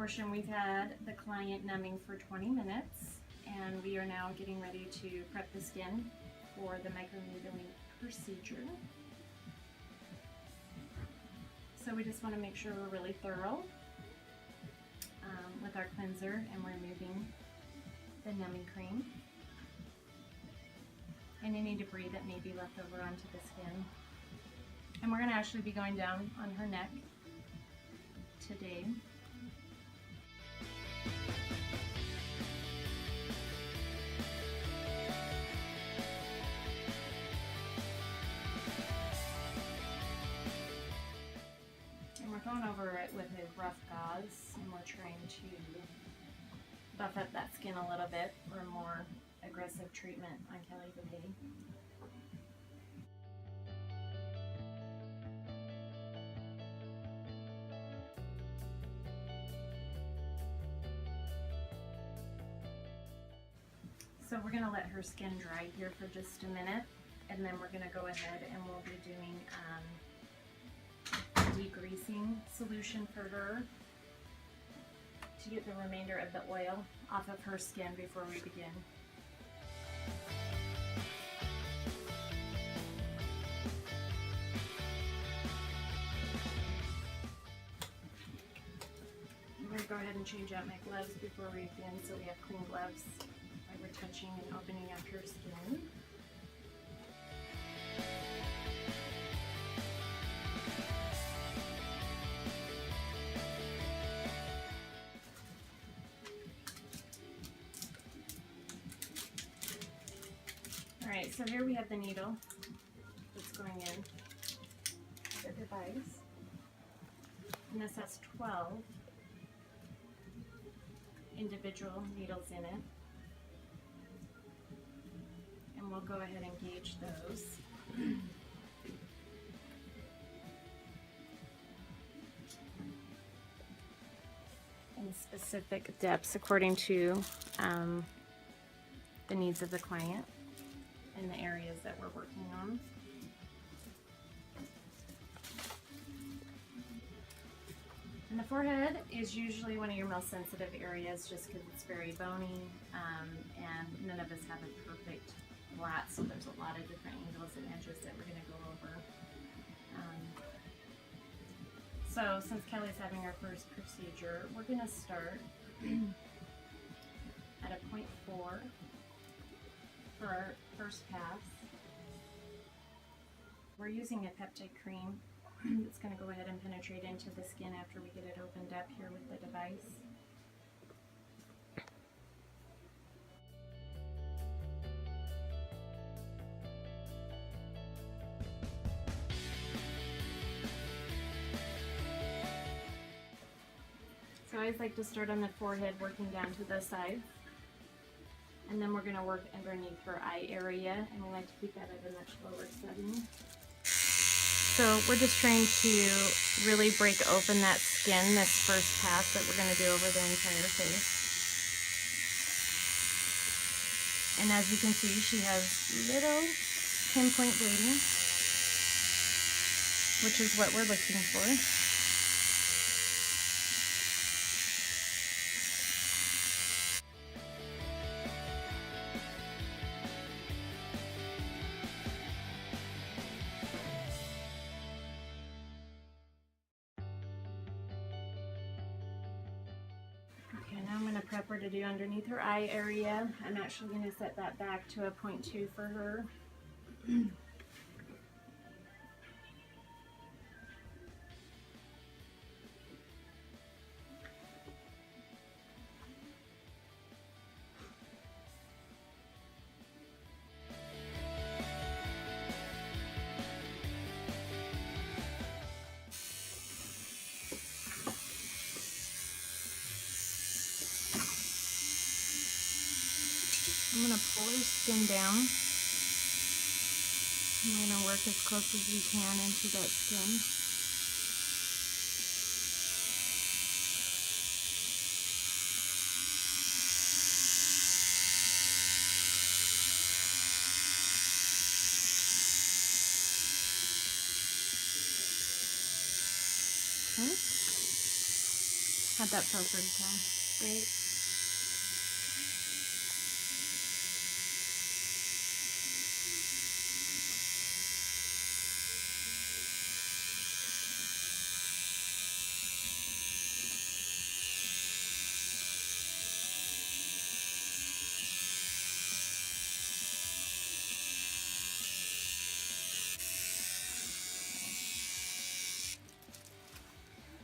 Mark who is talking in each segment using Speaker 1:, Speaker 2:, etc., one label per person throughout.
Speaker 1: portion, we've had the client numbing for 20 minutes, and we are now getting ready to prep the skin for the microneedling procedure. So we just want to make sure we're really thorough with our cleanser and removing the numbing cream and any debris that may be left over onto the skin. And we're going to actually be going down on her neck today. And we're going over it with a rough gauze, and we're trying to buff up that skin a little bit for a more aggressive treatment on Kelly today. So we're going to let her skin dry here for just a minute, and then we're going to go ahead and we'll be doing degreasing solution for her to get the remainder of the oil off of her skin before we begin. I'm going to go ahead and change out my gloves before we begin so we have clean gloves. We're touching and opening up her skin. Alright, so here we have the needle that's going in the device. And this has 12 individual needles in it. And we'll go ahead and gauge those. In specific depths according to the needs of the client and the areas that we're working on. And the forehead is usually one of your most sensitive areas just because it's very bony, and none of us have a perfect flat, so there's a lot of different angles and edges that we're going to go over. So since Kelly's having her first procedure, we're going to start at a 0.4 for our first pass. We're using a peptide cream that's going to go ahead and penetrate into the skin after we get it opened up here with the device. So I always like to start on the forehead, working down to the side. And then we're going to work underneath her eye area, and we like to keep that at a much lower setting. So we're just trying to really break open that skin, this first pass that we're going to do over the entire face. And as you can see, she has little pinpoint bleeding, which is what we're looking for. Prep her to do underneath her eye area. I'm actually going to set that back to a 0.2 for her. I'm going to pull her skin down. I'm going to work as close as we can into that skin. How'd that feel for the time? Great.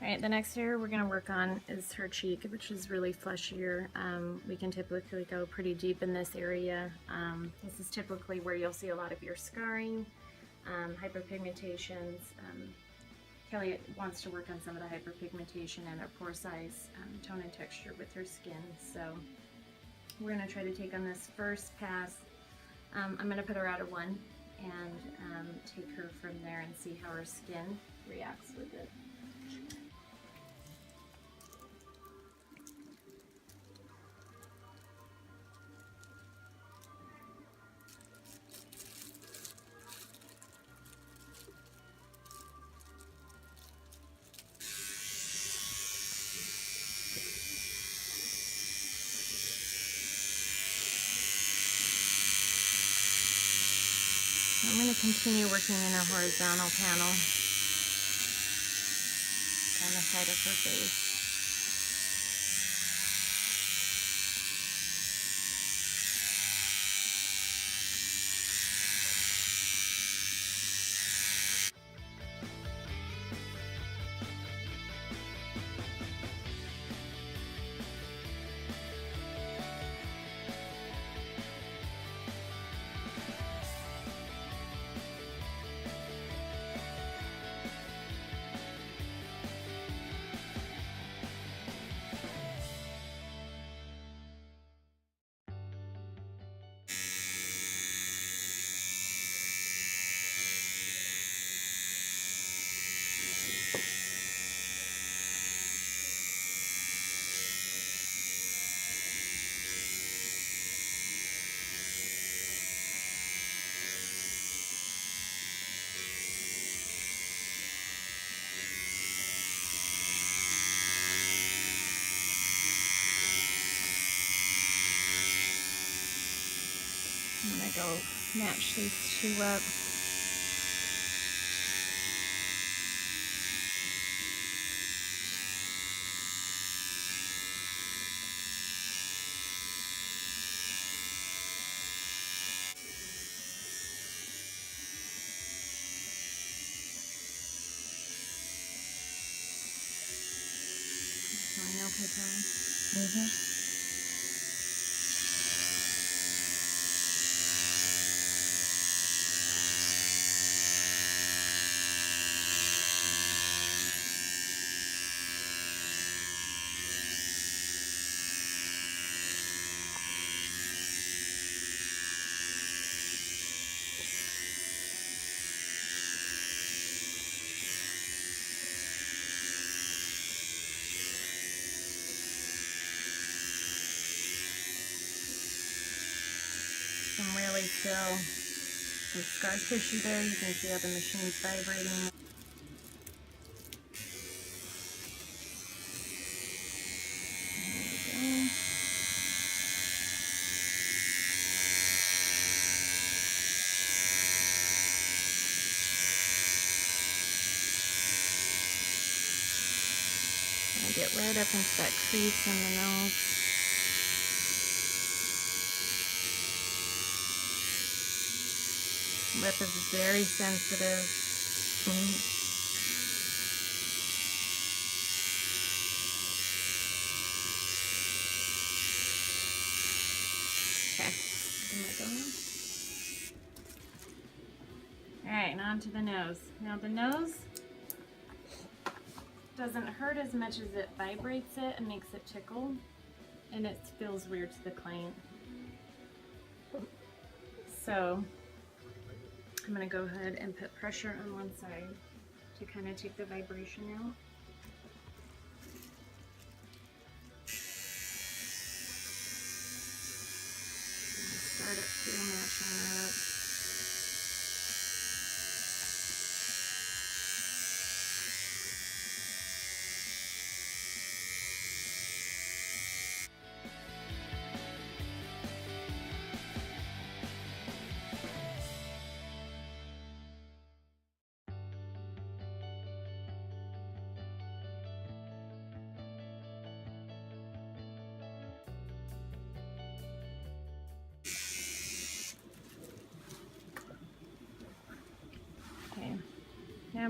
Speaker 1: Alright, the next area we're going to work on is her cheek, which is really fleshier. We can typically go pretty deep in this area. This is typically where you'll see a lot of your scarring, hyperpigmentations. Kelly wants to work on some of the hyperpigmentation and her pore size, tone and texture with her skin. So we're going to try to take on this first pass. I'm going to put her out of 1 and take her from there and see how her skin reacts with it. I'm going to continue working in a horizontal panel on the side of her face. I'm going to go match these two up. Mm-hmm. You can really feel the scar tissue there. You can see how the machine's vibrating. There we go. And get right up into that crease in the nose. Lip is very sensitive. Okay. Alright, and on to the nose. Now the nose doesn't hurt as much as it vibrates it and makes it tickle, and it feels weird to the client. So I'm going to go ahead and put pressure on one side to kind of take the vibration out. Start it through matching that up.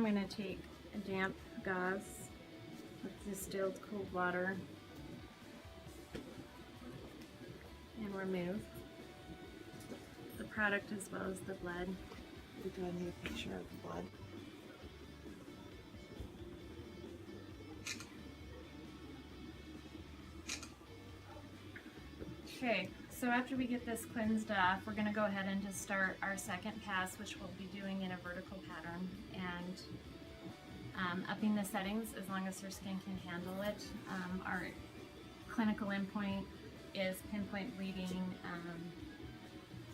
Speaker 1: I'm going to take a damp gauze with distilled cold water and remove the product as well as the blood.
Speaker 2: Do I need a picture of the blood?
Speaker 1: Okay, so after we get this cleansed off, we're going to go ahead and just start our second pass, which we'll be doing in a vertical pattern, and upping the settings as long as her skin can handle it. Our clinical endpoint is pinpoint bleeding,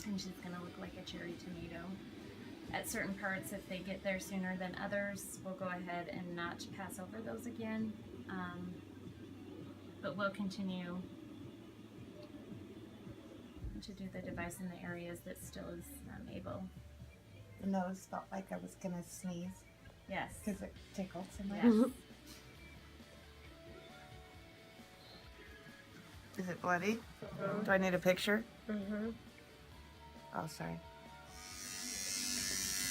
Speaker 1: and she's going to look like a cherry tomato. At certain parts, if they get there sooner than others, we'll go ahead and not pass over those again, but we'll continue to do the device in the areas that still is able.
Speaker 2: The nose felt like I was gonna sneeze.
Speaker 1: Yes.
Speaker 2: Because it tickled so much.
Speaker 1: Yes.
Speaker 2: Is it bloody? Do I need a picture?
Speaker 1: Mm-hmm.
Speaker 2: Oh, sorry.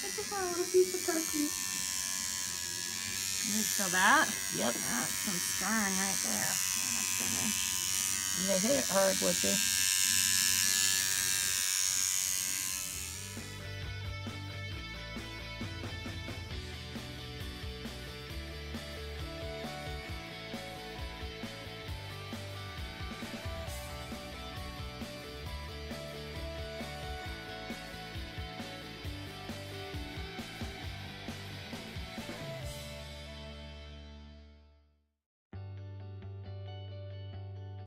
Speaker 1: I just want a little piece of turkey. You feel that?
Speaker 2: Yep.
Speaker 1: That's some scarring right there.
Speaker 2: And they hit it hard with you.